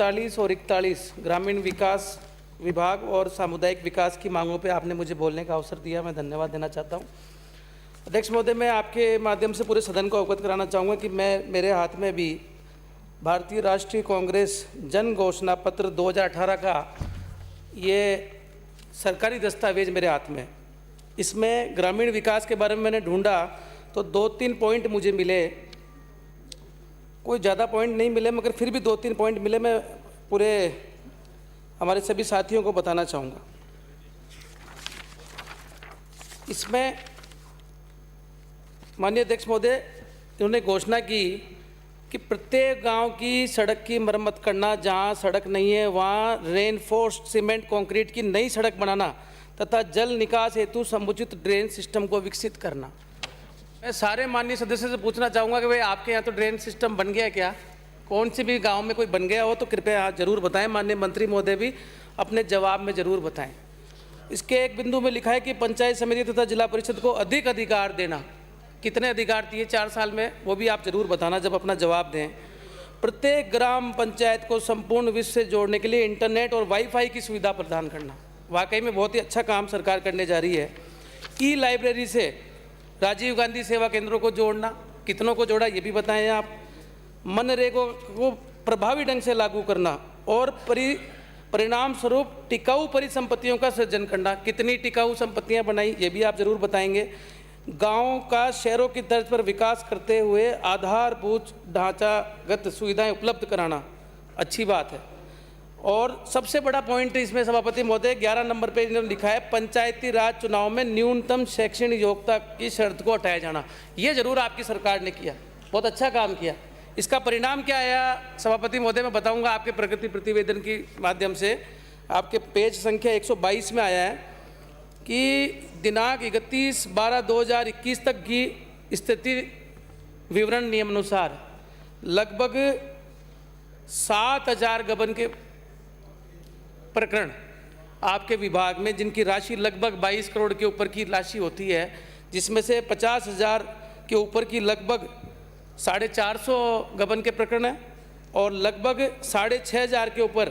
48 और 41 ग्रामीण विकास विभाग और सामुदायिक विकास की मांगों पे आपने मुझे बोलने का अवसर दिया, मैं धन्यवाद देना चाहता हूँ। अध्यक्ष महोदय, मैं आपके माध्यम से पूरे सदन को अवगत कराना चाहूँगा कि मेरे हाथ में भी भारतीय राष्ट्रीय कांग्रेस जन घोषणा पत्र 2018 का ये सरकारी दस्तावेज मेरे हाथ में। इसमें ग्रामीण विकास के बारे में मैंने ढूंढा तो 2-3 पॉइंट मुझे मिले, कोई ज़्यादा पॉइंट नहीं मिले मगर फिर भी 2-3 पॉइंट मिले। मैं पूरे हमारे सभी साथियों को बताना चाहूँगा। इसमें माननीय अध्यक्ष महोदय, उन्होंने घोषणा की कि प्रत्येक गांव की सड़क की मरम्मत करना, जहां सड़क नहीं है वहां रेनफोर्स्ड सीमेंट कंक्रीट की नई सड़क बनाना तथा जल निकास हेतु समुचित ड्रेन सिस्टम को विकसित करना। मैं सारे माननीय सदस्य से पूछना चाहूँगा कि भाई आपके यहाँ तो ड्रेन सिस्टम बन गया क्या? कौन से भी गांव में कोई बन गया हो तो कृपया जरूर बताएं। माननीय मंत्री महोदय भी अपने जवाब में जरूर बताएं। इसके एक बिंदु में लिखा है कि पंचायत समिति तथा जिला परिषद को अधिक अधिकार देना। कितने अधिकार दिए 4 साल में, वो भी आप जरूर बताना जब अपना जवाब दें। प्रत्येक ग्राम पंचायत को संपूर्ण विश्व से जोड़ने के लिए इंटरनेट और वाईफाई की सुविधा प्रदान करना। वाकई में बहुत ही अच्छा काम सरकार करने जा रही है। ई लाइब्रेरी से राजीव गांधी सेवा केंद्रों को जोड़ना, कितनों को जोड़ा ये भी बताएं आप। मनरेगा को प्रभावी ढंग से लागू करना और परिणाम स्वरूप टिकाऊ परिसंपत्तियों का सृजन करना। कितनी टिकाऊ संपत्तियां बनाई ये भी आप जरूर बताएंगे। गाँव का शहरों की तर्ज पर विकास करते हुए आधारभूत ढांचागत सुविधाएं उपलब्ध कराना, अच्छी बात है। और सबसे बड़ा पॉइंट इसमें सभापति महोदय 11 नंबर पे इन्होंने लिखा है पंचायती राज चुनाव में न्यूनतम शैक्षणिक योग्यता की शर्त को हटाया जाना। ये जरूर आपकी सरकार ने किया, बहुत अच्छा काम किया। इसका परिणाम क्या आया सभापति महोदय मैं बताऊंगा आपके प्रगति प्रतिवेदन के माध्यम से। आपके पेज संख्या 122 में आया है कि दिनांक 31/12/2021 तक की स्थिति विवरण नियमानुसार लगभग 7,000 गबन के प्रकरण आपके विभाग में, जिनकी राशि लगभग 22 करोड़ के ऊपर की राशि होती है, जिसमें से 50,000 के ऊपर की लगभग 450 गबन के प्रकरण हैं और लगभग 6,500 के ऊपर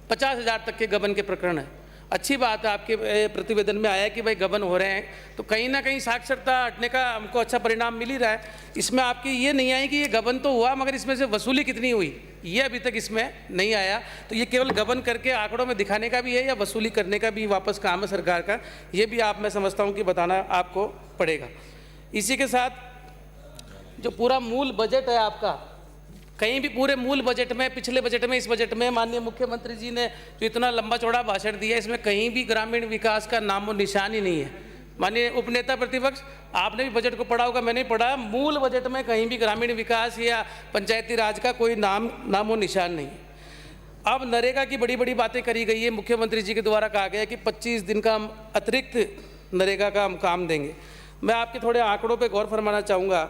50,000 तक के गबन के प्रकरण हैं। अच्छी बात है आपके प्रतिवेदन में आया कि भाई गबन हो रहे हैं, तो कहीं ना कहीं साक्षरता हटने का हमको अच्छा परिणाम मिल ही रहा है। इसमें आपकी ये नहीं आई कि ये गबन तो हुआ मगर इसमें से वसूली कितनी हुई, ये अभी तक इसमें नहीं आया। तो ये केवल गबन करके आंकड़ों में दिखाने का भी है या वसूली करने का भी वापस काम है सरकार का, ये भी आप मैं समझता हूँ कि बताना आपको पड़ेगा। इसी के साथ जो पूरा मूल बजट है आपका, कहीं भी पूरे मूल बजट में, पिछले बजट में, इस बजट में माननीय मुख्यमंत्री जी ने जो इतना लंबा चौड़ा भाषण दिया, इसमें कहीं भी ग्रामीण विकास का नामो निशान ही नहीं है। माननीय उपनेता प्रतिपक्ष, आपने भी बजट को पढ़ा होगा, मैंने पढ़ा, मूल बजट में कहीं भी ग्रामीण विकास या पंचायती राज का कोई नामो निशान नहीं है। अब नरेगा की बड़ी बड़ी बातें करी गई है, मुख्यमंत्री जी के द्वारा कहा गया कि 25 दिन का हम अतिरिक्त नरेगा का हम काम देंगे। मैं आपके थोड़े आंकड़ों पर गौर फरमाना चाहूँगा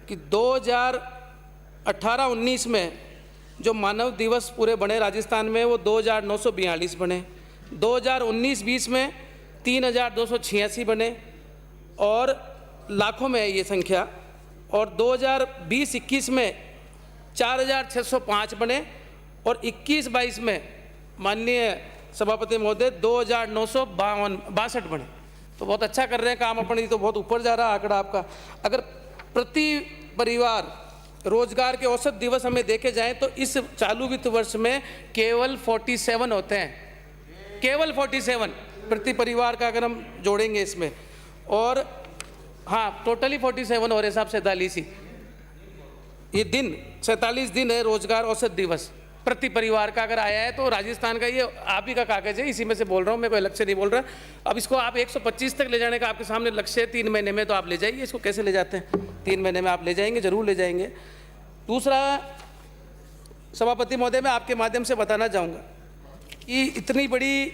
कि 2018-19 में जो मानव दिवस पूरे बने राजस्थान में वो 2,942 बने, 2019-20 में 3,286 बने और लाखों में है ये संख्या, और 2020-21 में 4,605 बने और 21-22 में माननीय सभापति महोदय 2,962 बने। तो बहुत अच्छा कर रहे हैं काम अपने, तो बहुत ऊपर जा रहा है आंकड़ा आपका। अगर प्रति परिवार रोजगार के औसत दिवस हमें देखे जाएं तो इस चालू वित्त वर्ष में केवल 47 होते हैं, केवल 47 प्रति परिवार का अगर हम जोड़ेंगे इसमें, और हाँ टोटली 47 हो रहे साहब, 47 ही ये दिन, 47 दिन है रोजगार औसत दिवस प्रति परिवार का अगर आया है। तो राजस्थान का ये आप ही का कागज है, इसी में से बोल रहा हूँ, मैं कोई लक्ष्य नहीं बोल रहा। अब इसको आप 125 तक ले जाने का आपके सामने लक्ष्य है 3 महीने में, तो आप ले जाइए। इसको कैसे ले जाते हैं, 3 महीने में आप ले जाएंगे, जरूर ले जाएंगे। दूसरा सभापति महोदय, मैं आपके माध्यम से बताना चाहूँगा कि इतनी बड़ी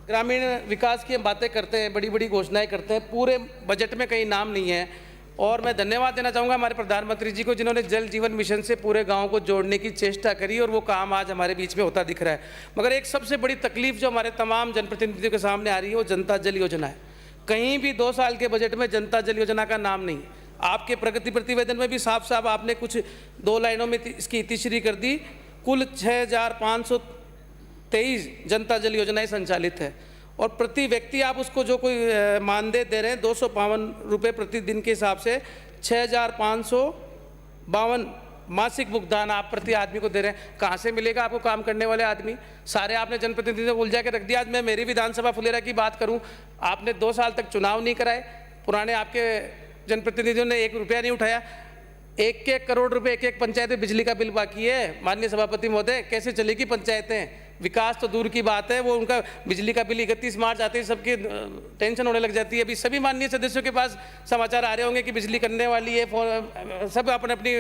ग्रामीण विकास की हम बातें करते हैं, बड़ी बड़ी घोषणाएं करते हैं, पूरे बजट में कहीं नाम नहीं है। और मैं धन्यवाद देना चाहूँगा हमारे प्रधानमंत्री जी को, जिन्होंने जल जीवन मिशन से पूरे गांव को जोड़ने की चेष्टा करी और वो काम आज हमारे बीच में होता दिख रहा है। मगर एक सबसे बड़ी तकलीफ जो हमारे तमाम जनप्रतिनिधियों के सामने आ रही है वो जनता जल योजना है। कहीं भी 2 साल के बजट में जनता जल योजना का नाम नहीं। आपके प्रगति प्रतिवेदन में भी साफ साफ आपने कुछ 2 लाइनों में इसकी इतिश्री कर दी कुल 6,523 जनता जल योजनाएं संचालित है और प्रति व्यक्ति आप उसको जो कोई मानदेय दे रहे हैं 252 रुपये प्रतिदिन के हिसाब से 6,552 मासिक भुगतान आप प्रति आदमी को दे रहे हैं। कहाँ से मिलेगा आपको काम करने वाले आदमी? सारे आपने जनप्रतिनिधियों को उलझा के रख दिया। आज मैं मेरी विधानसभा फुलेरा की बात करूं, आपने 2 साल तक चुनाव नहीं कराए, पुराने आपके जनप्रतिनिधियों ने 1 रुपया नहीं उठाया, 1-1 करोड़ रुपए एक पंचायत में बिजली का बिल बाकी है। माननीय सभापति महोदय, कैसे चलेगी पंचायतें? विकास तो दूर की बात है, वो उनका बिजली का बिल 31 मार्च आते ही सबकी टेंशन होने लग जाती है। अभी सभी माननीय सदस्यों के पास समाचार आ रहे होंगे कि बिजली करने वाली है, सब अपने अपनी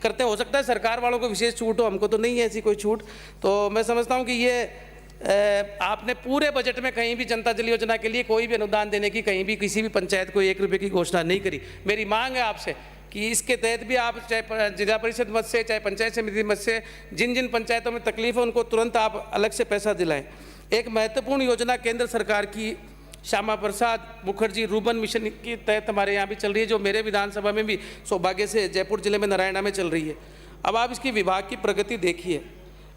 करते हैं। हो सकता है सरकार वालों को विशेष छूट हो, हमको तो नहीं है ऐसी कोई छूट। तो मैं समझता हूँ कि ये आपने पूरे बजट में कहीं भी जनता जल योजना के लिए कोई भी अनुदान देने की कहीं भी किसी भी पंचायत को 1 रुपये की घोषणा नहीं करी। मेरी मांग है आपसे कि इसके तहत भी आप चाहे जिला परिषद मद से चाहे पंचायत समिति मद से जिन जिन पंचायतों में तकलीफ है उनको तुरंत आप अलग से पैसा दिलाएं। एक महत्वपूर्ण योजना केंद्र सरकार की श्यामा प्रसाद मुखर्जी रूबन मिशन के तहत हमारे यहाँ भी चल रही है, जो मेरे विधानसभा में भी सौभाग्य से जयपुर जिले में नारायणा में चल रही है। अब आप इसकी विभाग की प्रगति देखिए,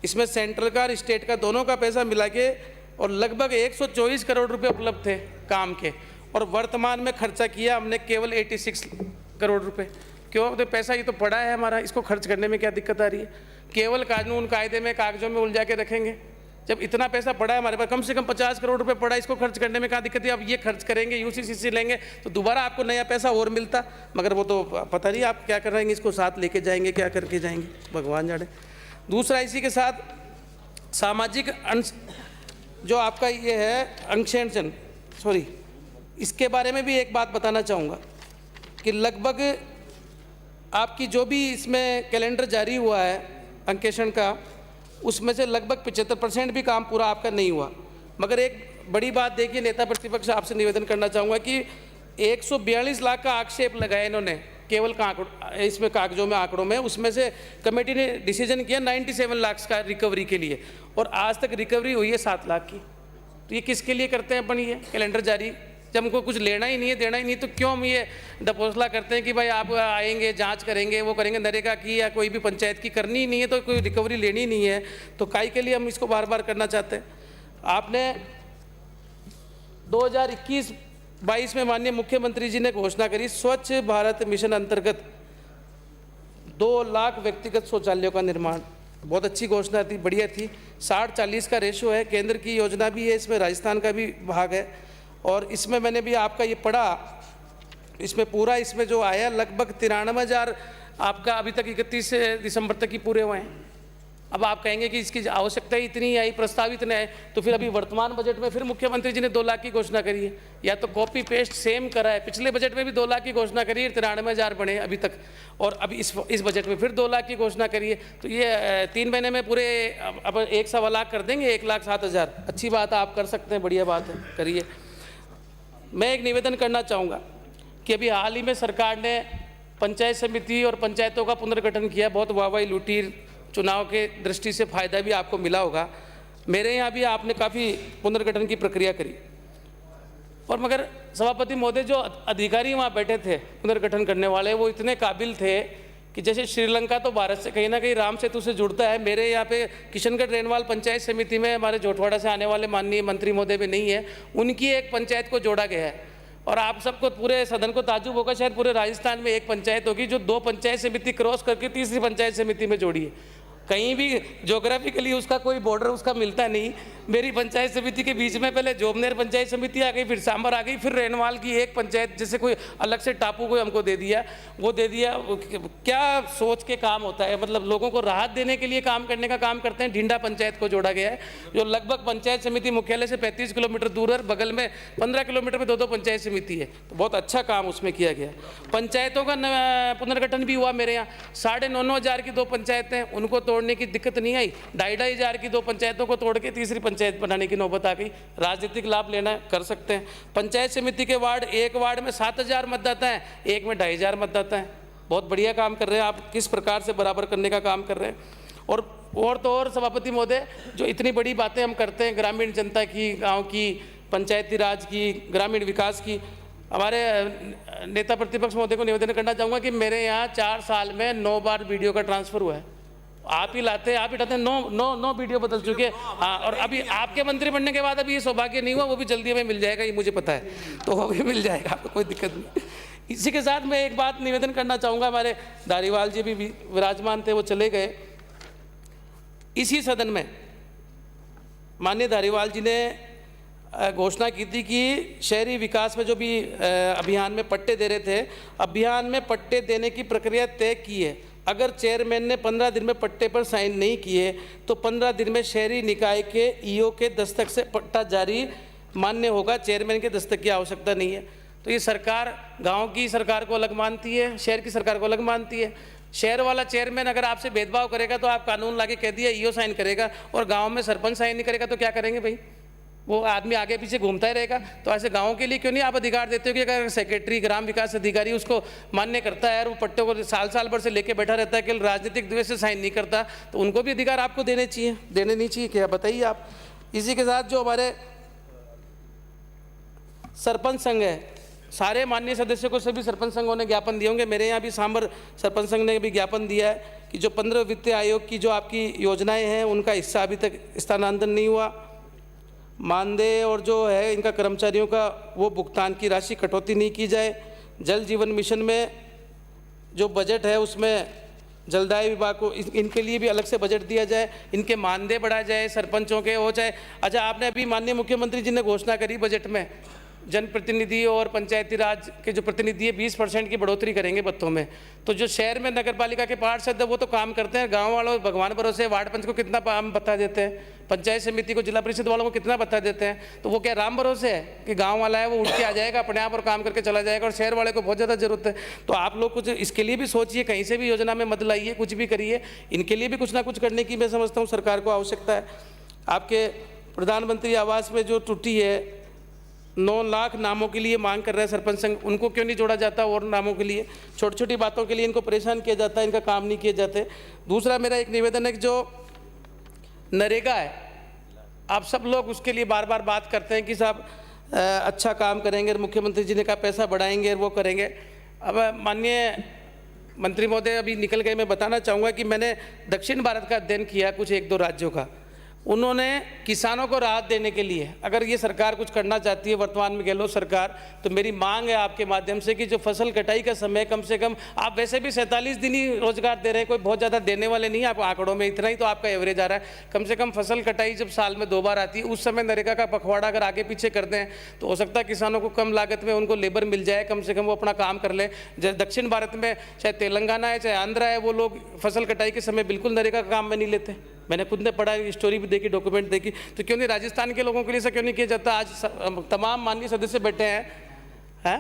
इसमें सेंट्रल का और स्टेट का दोनों का पैसा मिला के और लगभग 124 करोड़ रुपये उपलब्ध थे काम के, और वर्तमान में खर्चा किया हमने केवल 86 करोड़ रुपए। क्यों? तो पैसा ये तो पड़ा है हमारा, इसको खर्च करने में क्या दिक्कत आ रही है? केवल कानून कायदे में कागजों में उलझा के रखेंगे। जब इतना पैसा पड़ा है हमारे पास, कम से कम 50 करोड़ रुपए पड़ा है, इसको खर्च करने में क्या दिक्कत है? अब ये खर्च करेंगे, यूसीसी लेंगे तो दोबारा आपको नया पैसा और मिलता, मगर वो तो पता नहीं आप क्या कर रहेंगे, इसको साथ लेके जाएंगे, क्या करके जाएंगे, भगवान जाने। दूसरा, इसी के साथ सामाजिक अंश जो आपका ये है अंशेषण, सॉरी, इसके बारे में भी एक बात बताना चाहूँगा कि लगभग आपकी जो भी इसमें कैलेंडर जारी हुआ है अंकेक्षण का, उसमें से लगभग 75% भी काम पूरा आपका नहीं हुआ। मगर एक बड़ी बात देखिए, नेता प्रतिपक्ष आपसे निवेदन करना चाहूँगा कि 142 लाख का आक्षेप लगाया इन्होंने केवल इसमें कागजों में आंकड़ों में, उसमें से कमेटी ने डिसीजन किया 97 लाख का रिकवरी के लिए, और आज तक रिकवरी हुई है 7 लाख की। तो ये किसके लिए करते हैं अपन ये कैलेंडर जारी? जब हमको कुछ लेना ही नहीं है, देना ही नहीं, तो क्यों हम ये डपोसला करते हैं कि भाई आप आएंगे, जांच करेंगे, वो करेंगे? नरेगा की या कोई भी पंचायत की करनी ही नहीं है, तो कोई रिकवरी लेनी नहीं है, तो काई के लिए हम इसको बार बार करना चाहते हैं? आपने 2021-22 में माननीय मुख्यमंत्री जी ने घोषणा करी, स्वच्छ भारत मिशन अंतर्गत 2 लाख व्यक्तिगत शौचालयों का निर्माण। बहुत अच्छी घोषणा थी, बढ़िया थी। 60-40 का रेशो है, केंद्र की योजना भी है, इसमें राजस्थान का भी भाग है। और इसमें मैंने भी आपका ये पढ़ा, इसमें पूरा इसमें जो आया लगभग 93,000 आपका अभी तक 31 दिसंबर तक ही पूरे हुए हैं। अब आप कहेंगे कि इसकी आवश्यकता ही इतनी आई, प्रस्तावित नहीं है, तो फिर अभी वर्तमान बजट में फिर मुख्यमंत्री जी ने 2 लाख की घोषणा करी है, या तो कॉपी पेस्ट सेम करा है। पिछले बजट में भी 2 लाख की घोषणा करी है, 93,000 बने अभी तक, और अभी इस बजट में फिर 2 लाख की घोषणा करी है। तो ये 3 महीने में पूरे अब 1.25 लाख कर देंगे, 1,07,000। अच्छी बात है, आप कर सकते हैं, बढ़िया बात है, करिए। मैं एक निवेदन करना चाहूँगा कि अभी हाल ही में सरकार ने पंचायत समिति और पंचायतों का पुनर्गठन किया, बहुत वाहवाही लूटी, चुनाव के दृष्टि से फायदा भी आपको मिला होगा। मेरे यहाँ भी आपने काफ़ी पुनर्गठन की प्रक्रिया करी, और मगर सभापति महोदय जो अधिकारी वहाँ बैठे थे पुनर्गठन करने वाले, वो इतने काबिल थे कि जैसे श्रीलंका तो भारत से कहीं ना कहीं राम सेतु से जुड़ता है, मेरे यहाँ पे किशनगढ़ रेनवाल पंचायत समिति में हमारे जोटवाड़ा से आने वाले माननीय मंत्री महोदय भी नहीं है, उनकी एक पंचायत को जोड़ा गया है। और आप सबको, पूरे सदन को ताज्जुब होगा, शायद पूरे राजस्थान में एक पंचायत होगी जो 2 पंचायत समिति क्रॉस करके तीसरी पंचायत समिति में जोड़ी है। कहीं भी ज्योग्राफिकली उसका कोई बॉर्डर उसका मिलता नहीं। मेरी पंचायत समिति के बीच में पहले जोबनेर पंचायत समिति आ गई, फिर सांबर आ गई, फिर रेनवाल की एक पंचायत, जैसे कोई अलग से टापू को हमको दे दिया, वो दे दिया। क्या सोच के काम होता है? मतलब लोगों को राहत देने के लिए काम करने का काम करते हैं। ढिंडा पंचायत को जोड़ा गया है, जो लगभग पंचायत समिति मुख्यालय से 35 किलोमीटर दूर है, बगल में 15 किलोमीटर में 2-2 पंचायत समिति है, तो बहुत अच्छा काम उसमें किया गया। पंचायतों का पुनर्गठन भी हुआ मेरे यहाँ। 9,500 की 2 पंचायतें, उनको तोड़ने की दिक्कत नहीं आई। 2,500 की 2 पंचायतों को तोड़ के तीसरी पंचायत बनाने की नौबत आ गई। राजनीतिक लाभ लेना कर सकते हैं। पंचायत समिति के वार्ड, एक वार्ड में 7,000 मतदाता हैं, एक में 2,500 मतदाता हैं। बहुत बढ़िया काम कर रहे हैं आप, किस प्रकार से बराबर करने का काम कर रहे हैं। और तो और सभापति महोदय, जो इतनी बड़ी बातें हम करते हैं ग्रामीण जनता की, गाँव की, पंचायती राज की, ग्रामीण विकास की, हमारे नेता प्रतिपक्ष महोदय को निवेदन करना चाहूँगा कि मेरे यहाँ 4 साल में 9 बार वीडियो का ट्रांसफ़र हुआ है। आप ही लाते, आप ही लाते, 9 वीडियो बदल चुके हैं। हाँ, और अभी आपके मंत्री बनने के बाद अभी ये सौभाग्य नहीं हुआ, वो भी जल्दी हमें मिल जाएगा, ये मुझे पता है, तो वो भी मिल जाएगा, आपको कोई दिक्कत नहीं। इसी के साथ मैं एक बात निवेदन करना चाहूँगा, हमारे धारीवाल जी भी विराजमान थे, वो चले गए। इसी सदन में माननीय धारीवाल जी ने घोषणा की थी कि शहरी विकास में जो भी अभियान में पट्टे दे रहे थे, अभियान में पट्टे देने की प्रक्रिया तय की है। अगर चेयरमैन ने 15 दिन में पट्टे पर साइन नहीं किए तो 15 दिन में शहरी निकाय के ईओ के दस्तक से पट्टा जारी मान्य होगा, चेयरमैन के दस्तक की आवश्यकता नहीं है। तो ये सरकार गांव की सरकार को अलग मानती है, शहर की सरकार को अलग मानती है। शहर वाला चेयरमैन अगर आपसे भेदभाव करेगा तो आप कानून लाके कह दिया ईओ साइन करेगा, और गाँव में सरपंच साइन नहीं करेगा तो क्या करेंगे भाई, वो आदमी आगे पीछे घूमता ही रहेगा। तो ऐसे गाँव के लिए क्यों नहीं आप अधिकार देते हो कि अगर सेक्रेटरी ग्राम विकास अधिकारी उसको मान्य करता है और वो पट्टों को साल भर से लेके बैठा रहता है कि राजनीतिक द्वेष से साइन नहीं करता, तो उनको भी अधिकार आपको देने नहीं चाहिए क्या, बताइए आप। इसी के साथ जो हमारे सरपंच संघ है, सारे माननीय सदस्यों को सभी सरपंच संघों ने ज्ञापन दिए होंगे, मेरे यहाँ भी सांबर सरपंच संघ ने भी ज्ञापन दिया है कि जो 15 वित्त आयोग की जो आपकी योजनाएं हैं उनका हिस्सा अभी तक स्थानांतरण नहीं हुआ। मानदेय और जो है इनका कर्मचारियों का वो भुगतान की राशि कटौती नहीं की जाए। जल जीवन मिशन में जो बजट है उसमें जलदाय विभाग को इनके लिए भी अलग से बजट दिया जाए, इनके मानदेय बढ़ाया जाए, सरपंचों के हो चाहे। अच्छा, आपने अभी माननीय मुख्यमंत्री जी ने घोषणा करी बजट में जनप्रतिनिधि और पंचायती राज के जो प्रतिनिधि है 20% की बढ़ोतरी करेंगे भत्तों में। तो जो शहर में नगर पालिका के पार्षद है वो तो काम करते हैं, गांव वालों भगवान भरोसे, वार्ड पंच को कितना भत्ता देते हैं, पंचायत समिति को जिला परिषद वालों को कितना भत्ता देते हैं, तो वो क्या राम भरोसे है कि गाँव वाला है वो उठ के आ जाएगा अपने आप और काम करके चला जाएगा, और शहर वाले को बहुत ज़्यादा जरूरत है। तो आप लोग कुछ इसके लिए भी सोचिए, कहीं से भी योजना में मत लाइए, कुछ भी करिए, इनके लिए भी कुछ ना कुछ करने की मैं समझता हूँ सरकार को आवश्यकता है। आपके प्रधानमंत्री आवास में जो त्रुटि है, 9 लाख नामों के लिए मांग कर रहे हैं सरपंच संघ, उनको क्यों नहीं जोड़ा जाता और नामों के लिए? छोटी छोटी बातों के लिए इनको परेशान किया जाता है, इनका काम नहीं किए जाते। दूसरा मेरा एक निवेदन है कि जो नरेगा है, आप सब लोग उसके लिए बार बार बात करते हैं कि साहब अच्छा काम करेंगे, मुख्यमंत्री जी ने कहा पैसा बढ़ाएंगे और वो करेंगे। अब माननीय मंत्री महोदय अभी निकल गए, मैं बताना चाहूँगा कि मैंने दक्षिण भारत का अध्ययन किया, कुछ 1-2 राज्यों का। उन्होंने किसानों को राहत देने के लिए, अगर ये सरकार कुछ करना चाहती है वर्तमान में गहलोत सरकार, तो मेरी मांग है आपके माध्यम से कि जो फसल कटाई का समय कम से कम, आप वैसे भी 47 दिन ही रोजगार दे रहे हैं, कोई बहुत ज़्यादा देने वाले नहीं है, आप आंकड़ों में इतना ही तो आपका एवरेज आ रहा है। कम से कम फसल कटाई जब साल में 2 बार आती है, उस समय नरेगा का पखवाड़ा अगर आगे पीछे कर दें तो हो सकता है किसानों को कम लागत में उनको लेबर मिल जाए, कम से कम वो अपना काम कर ले। दक्षिण भारत में चाहे तेलंगाना है चाहे आंध्रा है, वो लोग फसल कटाई के समय बिल्कुल नरेगा का काम में नहीं लेते। मैंने खुद ने पढ़ा, स्टोरी भी देखी, डॉक्यूमेंट देखी। तो क्यों नहीं राजस्थान के लोगों के लिए ऐसा क्यों नहीं किया जाता? आज तमाम माननीय सदस्य बैठे हैं,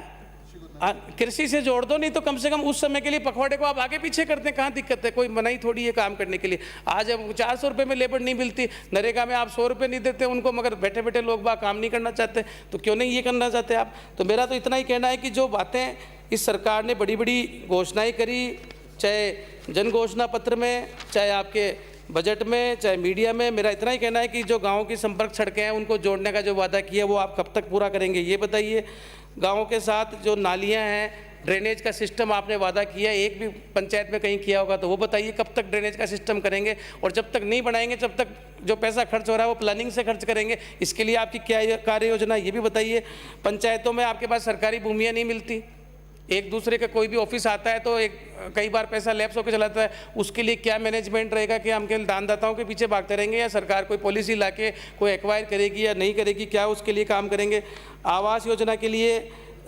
कृषि से जोड़ दो, नहीं तो कम से कम उस समय के लिए पखवाड़े को आप आगे पीछे करते हैं, कहाँ दिक्कत है? कोई मनाही थोड़ी है काम करने के लिए। आज अब 400 रुपये में लेबर नहीं मिलती, नरेगा में आप 100 रुपये नहीं देते उनको, मगर बैठे बैठे लोग बाग काम नहीं करना चाहते, तो क्यों नहीं ये करना चाहते आप? तो मेरा तो इतना ही कहना है कि जो बातें इस सरकार ने बड़ी बड़ी घोषणाएँ करी, चाहे जन घोषणा पत्र में, चाहे आपके बजट में, चाहे मीडिया में, मेरा इतना ही कहना है कि जो गाँव की संपर्क सड़कें हैं उनको जोड़ने का जो वादा किया वो आप कब तक पूरा करेंगे ये बताइए। गाँव के साथ जो नालियाँ हैं, ड्रेनेज का सिस्टम आपने वादा किया, एक भी पंचायत में कहीं किया होगा तो वो बताइए कब तक ड्रेनेज का सिस्टम करेंगे, और जब तक नहीं बनाएंगे जब तक जो पैसा खर्च हो रहा है वो प्लानिंग से खर्च करेंगे, इसके लिए आपकी क्या कार्य योजना ये भी बताइए। पंचायतों में आपके पास सरकारी भूमियाँ नहीं मिलती, एक दूसरे का कोई भी ऑफिस आता है तो कई बार पैसा लैप्स होकर चलाता है, उसके लिए क्या मैनेजमेंट रहेगा कि हम केवल दानदाताओं के पीछे भागते रहेंगे, या सरकार कोई पॉलिसी लाके कोई एक्वायर करेगी या नहीं करेगी, क्या उसके लिए काम करेंगे? आवास योजना के लिए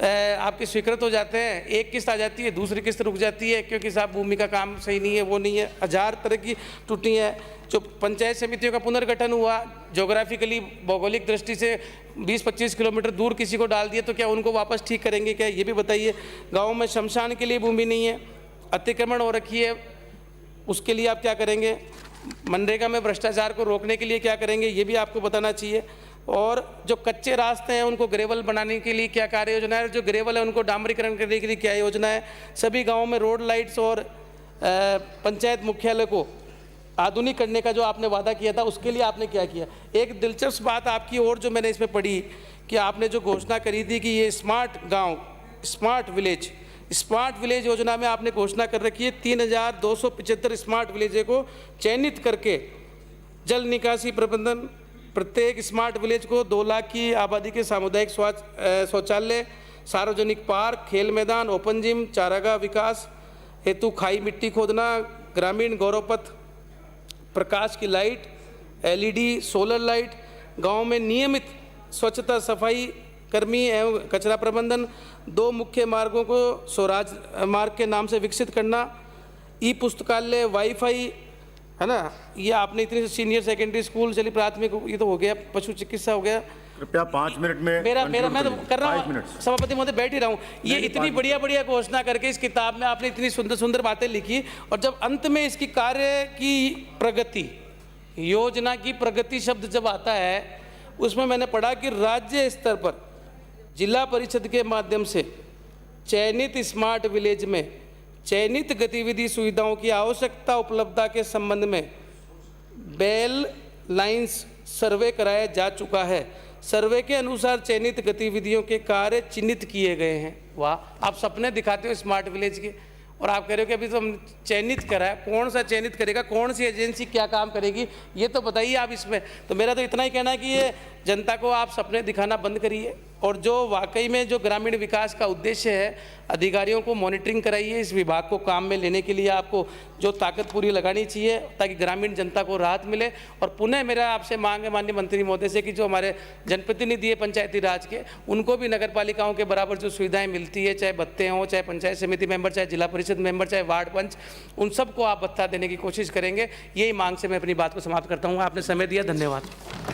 आपके स्वीकृत हो जाते हैं, एक किस्त आ जाती है, दूसरी किस्त रुक जाती है क्योंकि साहब भूमि का काम सही नहीं है, वो नहीं है, 1000 तरह की त्रुटि है। जो पंचायत समितियों का पुनर्गठन हुआ, ज्योग्राफिकली भौगोलिक दृष्टि से 20-25 किलोमीटर दूर किसी को डाल दिया, तो क्या उनको वापस ठीक करेंगे क्या, ये भी बताइए। गाँव में शमशान के लिए भूमि नहीं है, अतिक्रमण हो रखी है, उसके लिए आप क्या करेंगे? मनरेगा में भ्रष्टाचार को रोकने के लिए क्या करेंगे, ये भी आपको बताना चाहिए। और जो कच्चे रास्ते हैं उनको ग्रेवल बनाने के लिए क्या कार्य योजना है, जो ग्रेवल है उनको डामरीकरण करने के लिए क्या योजना है। सभी गाँवों में रोड लाइट्स और पंचायत मुख्यालय को आधुनिक करने का जो आपने वादा किया था उसके लिए आपने क्या किया। एक दिलचस्प बात आपकी और जो मैंने इसमें पढ़ी कि आपने जो घोषणा करी थी कि ये स्मार्ट गाँव, स्मार्ट विलेज, स्मार्ट विलेज योजना में आपने घोषणा कर रखी है 3275 स्मार्ट विलेज को चयनित करके जल निकासी प्रबंधन, प्रत्येक स्मार्ट विलेज को 2 लाख की आबादी के सामुदायिक शौचालय, सार्वजनिक पार्क, खेल मैदान, ओपन जिम, चारागाह विकास हेतु खाई मिट्टी खोदना, ग्रामीण गौरव पथ, प्रकाश की लाइट, LED सोलर लाइट, गांव में नियमित स्वच्छता सफाई कर्मी एवं कचरा प्रबंधन, 2 मुख्य मार्गों को स्वराज मार्ग के नाम से विकसित करना, ई पुस्तकालय, वाईफाई, है ना। ये आपने इतनी सीनियर सेकेंडरी स्कूल चली प्राथमिक, ये तो हो गया, पशु चिकित्सा हो गया। कृपया 5 मिनट में मेरा मैं तो कर रहा हूँ, सभापति महोदय बैठ ही रहा हूँ। ये इतनी बढ़िया घोषणा करके इस किताब में आपने इतनी सुंदर बातें लिखी, और जब अंत में इसकी कार्य की प्रगति, योजना की प्रगति शब्द जब आता है, उसमें मैंने पढ़ा कि राज्य स्तर पर जिला परिषद के माध्यम से चयनित स्मार्ट विलेज में चयनित गतिविधि सुविधाओं की आवश्यकता उपलब्धता के संबंध में बेल लाइन्स सर्वे कराया जा चुका है। सर्वे के अनुसार चयनित गतिविधियों के कार्य चिन्हित किए गए हैं। वाह, आप सपने दिखाते हो स्मार्ट विलेज के, और आप कह रहे हो कि अभी तो हम चयनित करा है। कौन सा चयनित करेगा, कौन सी एजेंसी क्या काम करेगी, ये तो बताइए आप इसमें। तो मेरा तो इतना ही कहना है कि ये जनता को आप सपने दिखाना बंद करिए, और जो वाकई में जो ग्रामीण विकास का उद्देश्य है, अधिकारियों को मॉनिटरिंग कराइए। इस विभाग को काम में लेने के लिए आपको जो ताकत पूरी लगानी चाहिए, ताकि ग्रामीण जनता को राहत मिले। और पुनः मेरा आपसे मांग है माननीय मंत्री महोदय से कि जो हमारे जनप्रतिनिधि है पंचायती राज के, उनको भी नगर पालिकाओं के बराबर जो सुविधाएं मिलती है, चाहे भत्ते हों, चाहे पंचायत समिति मेंबर, चाहे जिला परिषद मेंबर, चाहे वार्ड पंच, उन सबको आप भत्ता देने की कोशिश करेंगे। यही मांग से मैं अपनी बात को समाप्त करता हूँ। आपने समय दिया, धन्यवाद।